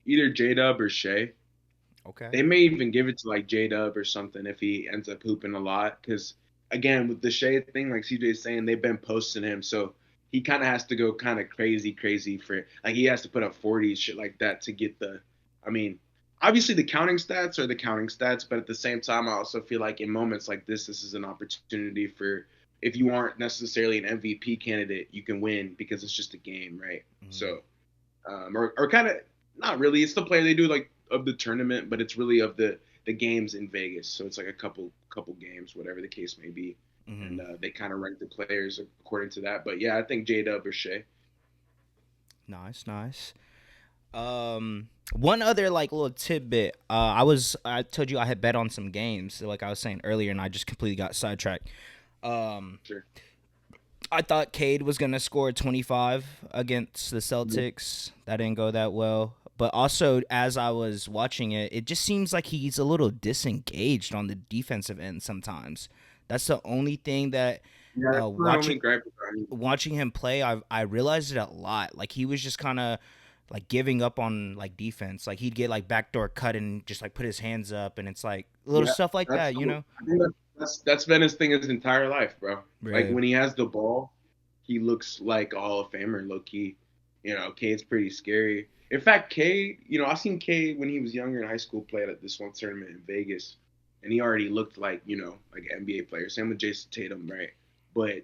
Either J Dub or Shea.
Okay.
They may even give it to like J Dub or something if he ends up hooping a lot. Because again, with the Shea thing, like CJ's saying, they've been posting him, so he kind of has to go kind of crazy for like he has to put up 40 shit like that to get the. I mean, obviously the counting stats are the counting stats, but at the same time, I also feel like in moments like this is an opportunity for if you aren't necessarily an MVP candidate, you can win because it's just a game, right?
Mhm.
So or kind of not really. It's the play they do like of the tournament, but it's really of the games in Vegas. So it's like a couple games, whatever the case may be, and
Mhm.
they kind of rank the players according to that. But yeah, I think J Dub or Shea.
Nice, nice. One other like little tidbit. I told you I had bet on some games, like I was saying earlier, and I just completely got sidetracked. Um,
Sure.
I thought Cade was gonna score 25 against the
Yeah,
Celtics. That didn't go that well. But also, as I was watching it, it just seems like he's a little disengaged on the defensive end sometimes. That's the only thing that
that's my only
watching
gripe about him.
him play, I realized it a lot. Like he was just kind of like giving up on like defense. Like he'd get like backdoor cut and just like put his hands up, and it's like little
Yeah,
stuff like
that's
that, you know?
I think that's been his thing his entire life, bro. Like
Really?
when he has the ball, he looks like a Hall of Famer, low key. You know, Cade's pretty scary. In fact, Cade, I seen Cade when he was younger in high school play at this one tournament in Vegas, and he already looked like like an NBA player. Same with Jason Tatum, right? But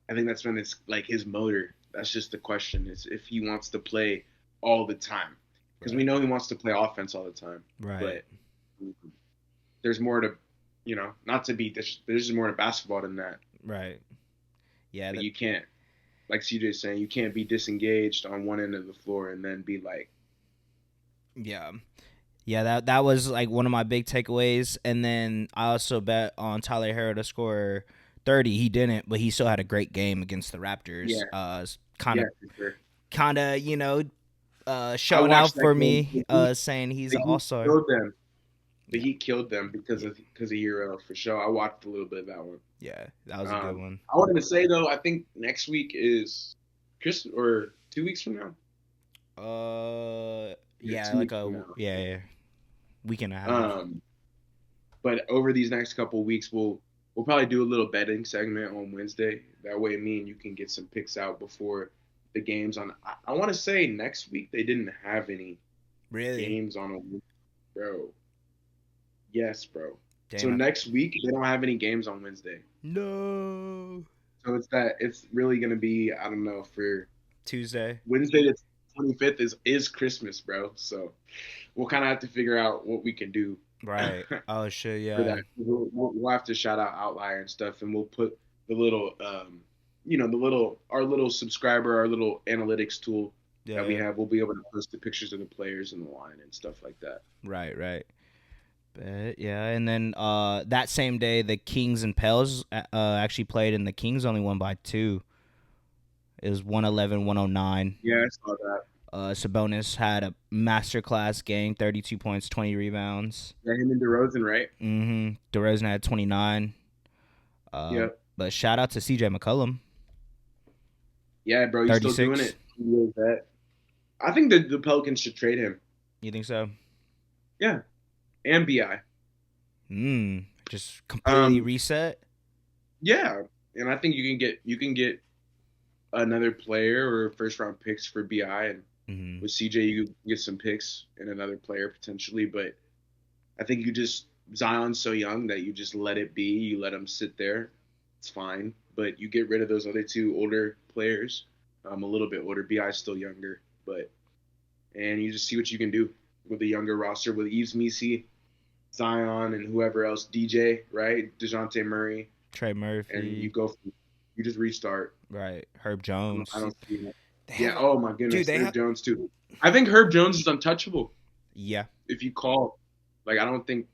I think that's when it's like his motor. That's just the question is if he wants to play all the time, because we
Right.
know he wants to play offense all the time,
Right.
but there's more to, not to be there's just more to basketball than that.
Right. Yeah,
Like
that
you can't, like CJ's saying, you can't be disengaged on one end of the floor and then be like,
yeah. Yeah, that was like one of my big takeaways. And then I also bet on Tyler Hero to score 30. He didn't, but he still had a great game against the Raptors.
yeah,
Kind
yeah,
of
for sure. I
showing out
watched that
for
game.
me, saying he's
The
an
Heat
all-star.
killed them. The
Yeah.
Heat killed them because
Yeah.
of Euro for sure. I watched a little bit of that one.
Yeah, that was a good one.
I wanted to say though, I think next week is Chris or 2 weeks from now. Yeah,
Yeah,
2 weeks from now.
yeah, week and a half.
Um, But over these next couple of weeks, we'll probably do a little betting segment on Wednesday. That way, me and you can get some picks out before the games on. I want to say next week they didn't have any
Really?
games on a week, bro. Yes, bro. So
Damn.
next week they don't have any games on Wednesday.
No.
So it's really gonna be I don't know for
Tuesday.
Wednesday the 25th is Christmas, bro. So we'll kind of have to figure out what we can do
Right. Oh shit.
for
Yeah.
that. We'll have to shout out Outlier and stuff, and we'll put the little, our little subscriber, our little analytics tool that we
Yeah.
have. We'll be able to post the pictures of the players in the line and stuff like that.
Right. Right. But yeah, and then that same day, the Kings and Pels actually played, and the Kings only won by 2. It was 111-109.
Yeah, I saw that.
Sabonis had a masterclass game, 32 points, 20 rebounds.
Yeah, him and DeRozan, right?
DeRozan had 29.
Yeah,
But shout out to CJ McCollum,
yeah, bro, he's still doing
36.
it. He knows that. I think the Pelicans should trade him.
You think so?
Yeah, and Bi.
Just completely
Um,
reset.
yeah, and I think you can get another player or first round picks for Bi, and
Hmm.
with CJ you can get some picks and another player potentially, but I think you just Zion's so young that you just let it be. You let him sit there. It's fine, but you get rid of those other two older players. A little bit older. Bi's still younger, but and you just see what you can do with a younger roster with Eves Misi, Zion, and whoever else. DJ, right? Dejounte Murray,
Trey
and
Murphy.
you just restart.
Right. Herb
I
Jones.
don't see that.
They
Yeah.
have a
Oh my
dude.
goodness,
They
Herb
have
Jones too. I think Herb Jones is untouchable.
yeah.
If you call, like, I don't think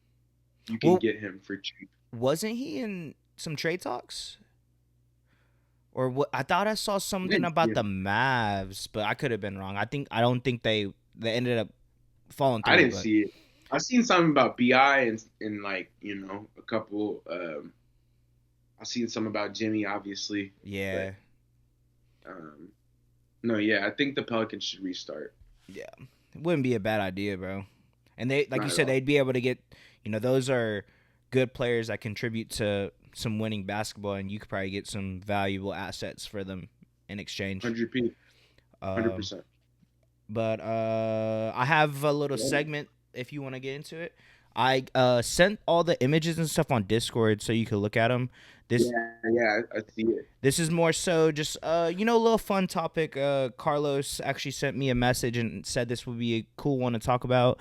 you can
Well,
get him for cheap.
wasn't he in some trade talks? Or what? I thought I saw
I
something
didn't see
about the
him.
Mavs, but I could have been wrong. I don't think they ended up falling
I
through.
didn't
But
see it. I've seen something about Bi and like a couple. I've seen some about Jimmy, obviously, but
Yeah.
um, no, yeah, I think the Pelicans should restart.
Yeah. It wouldn't be a bad idea, bro. And they, like you
Not at
said,
all.
they'd be able to get, those are good players that contribute to some winning basketball, and you could probably get some valuable assets for them in exchange.
100
Um,
100%.
but I have a little
Yeah, man.
segment if you want to get into it. I sent all the images and stuff on Discord so you could look at them. This
Yeah, I see it.
this is more so just a little fun topic. Carlos actually sent me a message and said this would be a cool one to talk about.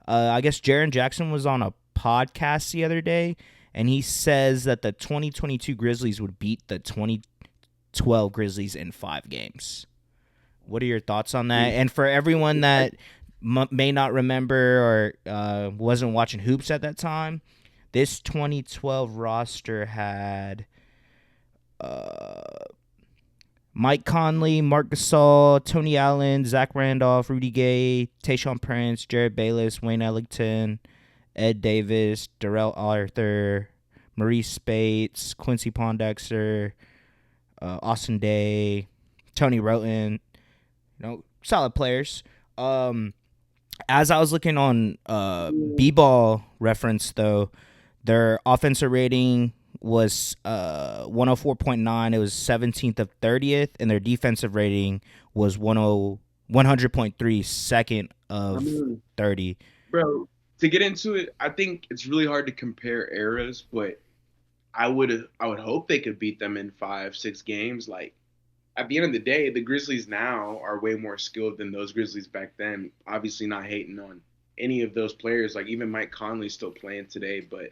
I guess Jaren Jackson was on a podcast the other day, and he says that the 2022 Grizzlies would beat the 2012 Grizzlies in 5 games. What are your thoughts on that?
Dude,
And for everyone that may not remember or wasn't watching hoops at that time, this 2012 roster had uh, Mike Conley, Mark Gasol, Tony Allen, Zach Randolph, Rudy Gay, Tayshaun Prince, Jared Bayless, Wayne Ellington, Ed Davis, Darrell Arthur, Maurice Spates, Quincy Pondexter, Austin Day, Tony Roten. Solid players. As I was looking on B-ball reference, though, their offensive rating was 104.9. It was 17th of 30th, and their defensive rating was 100.3, second
I
of
mean,
30.
bro, to get into it, I think it's really hard to compare eras, but I would hope they could beat them in 5, 6 games. Like at the end of the day, the Grizzlies now are way more skilled than those Grizzlies back then. Obviously, not hating on any of those players. Like even Mike Conley's still playing today, but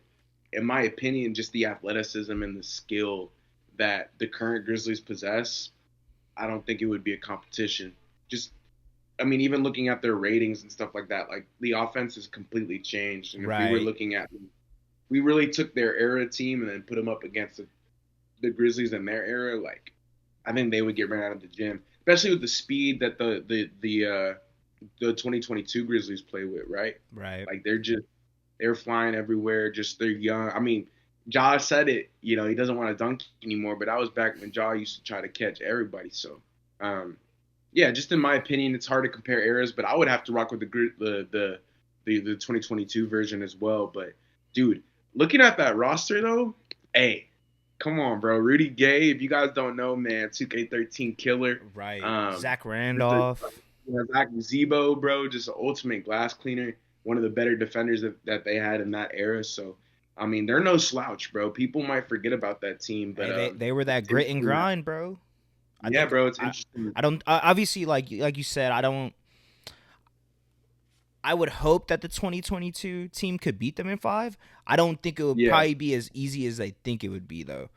in my opinion, just the athleticism and the skill that the current Grizzlies possess, I don't think it would be a competition. Just, I mean, even looking at their ratings and stuff like that, like the offense has completely changed. And if we were
Right.
looking at, we really took their era team and then put them up against the Grizzlies in their era, like I think they would get ran out of the gym, especially with the speed that the 2022 Grizzlies play with, right?
Right.
Like they're flying everywhere. Just they're young. I mean, Ja said it. He doesn't want to dunk anymore, but that was back when Ja used to try to catch everybody. So, um, yeah, just in my opinion, it's hard to compare eras, but I would have to rock with the 2022 version as well. But dude, looking at that roster though, hey, come on, bro. Rudy Gay, if you guys don't know, man, 2K13 killer.
Right.
Um,
Zach
Mr.
Randolph.
Zach Zebo, bro, just an ultimate glass cleaner. One of the better defenders that they had in that era. So, I mean, they're no slouch, bro. People might forget about that team, but
Hey, they were that
it's
grit and
interesting that,
grind, bro. I
yeah,
think
bro, it's
I
interesting.
I don't obviously like you said, I would hope that the 2022 team could beat them in 5. I don't think it would
Yeah.
probably be as easy as they think it would be, though.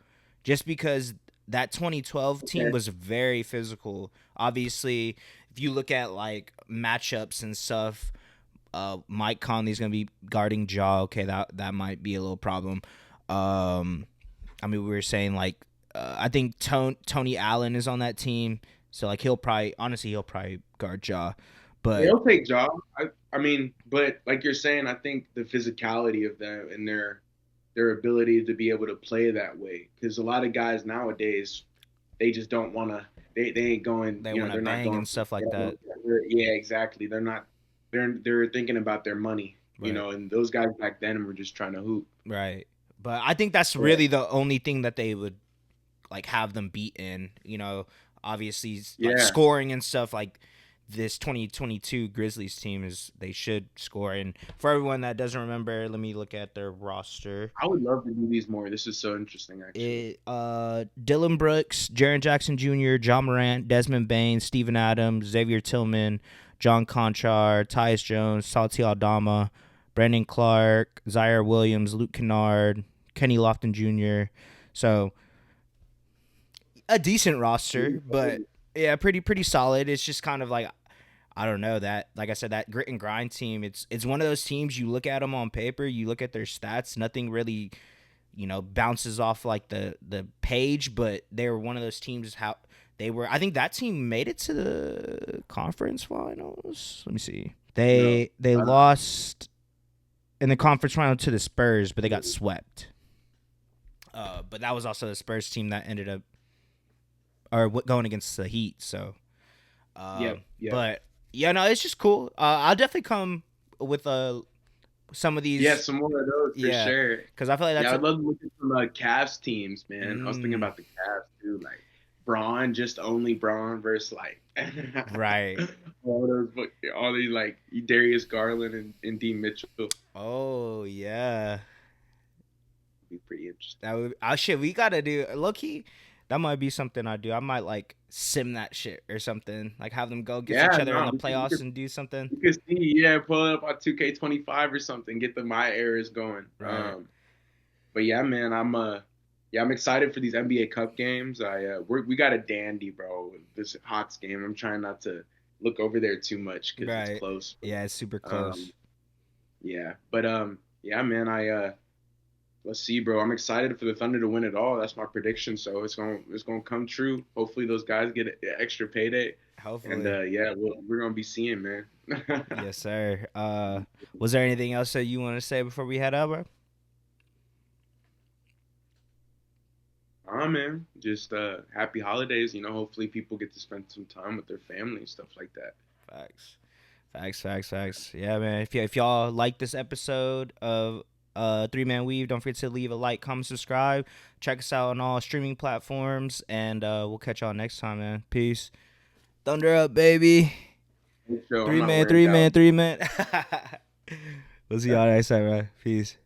Just because that 2012 team
Okay.
was very physical. Obviously, if you look at like matchups and stuff, Mike Conley's going to be guarding Jaw. Okay, that might be a little problem. I mean, we were saying like I think Tony Allen is on that team, so like he'll probably guard Jaw. But
They'll take Ja. I mean, but like you're saying, I think the physicality of them and their ability to be able to play that way, because a lot of guys nowadays they just don't want to. They ain't going.
they want to
They're not
bang
going.
and stuff like that.
Yeah, exactly. They're not. They're thinking about their money.
Right.
And those guys back then were just trying to hoop.
Right. But I think that's
But
really the only thing that they would like have them beat in. Obviously like
yeah,
scoring and stuff like this 2022 Grizzlies team is they should score. And for everyone that doesn't remember, let me look at their roster.
I would love to do these more. This is so interesting, actually.
Dylan Brooks, Jaren Jackson Jr., John Morant, Desmond Bain, Steven Adams, Xavier Tillman, John Conchar, Tyus Jones, Salty Aldama, Brandon Clark, Zaire Williams, Luke Kennard, Kenny Lofton Jr. So a decent roster, but yeah, pretty solid. It's just kind of like I don't know that, like I said, that grit and grind team. It's one of those teams you look at them on paper, you look at their stats, nothing really bounces off like the page, but they were one of those teams how they were. I think that team made it to the conference finals. Let me see.
No,
They
uh,
lost in the conference final to the Spurs, but they got swept. But that was also the Spurs team that ended up going against the Heat. So,
Yep, yep.
but yeah, no, it's just cool. I'll definitely come with some of
Yeah,
these.
some more of those for
Yeah,
sure.
because I feel like
Yeah,
that's
I'd love to look at some Cavs teams, man. I was thinking
mm,
about the Cavs too, like Braun, just only Braun versus like
right.
all these like Darius Garland and D Mitchell. Would
Oh yeah,
be pretty interesting.
that would. Oh shit, we gotta do low key. That might be something I do. I might like sim that shit or something. Like have them go against
Yeah,
each other in
no,
the playoffs and do something.
we could see, yeah, pull it up on 2K25 or something, get the my errors going.
Right.
But yeah, man, I'm excited for these NBA Cup games. We got a dandy, bro. This Hawks game. I'm trying not to look over there too much because it's
Right.
close.
Yeah, it's super
Um,
close.
yeah, but yeah, man. Let's see, bro. I'm excited for the Thunder to win it all. That's my prediction. So it's gonna come true. Hopefully, those guys get an extra payday. And
Hopefully.
yeah, we're gonna be seeing, man.
Yes, sir. Was there anything else that you want to say before we head out, bro?
Man. Just happy holidays. Hopefully people get to spend some time with their family and stuff like that.
Facts. Facts. Yeah, man. If y'all like this episode of Three Man Weave, don't forget to leave a like, comment, subscribe. Check us out on all streaming platforms, and we'll catch y'all next time, man. Peace. Thunder up, baby.
So I'm
Three
not
man,
wearing
three man,
Dallas.
three man. We'll see y'all next time, man. Peace.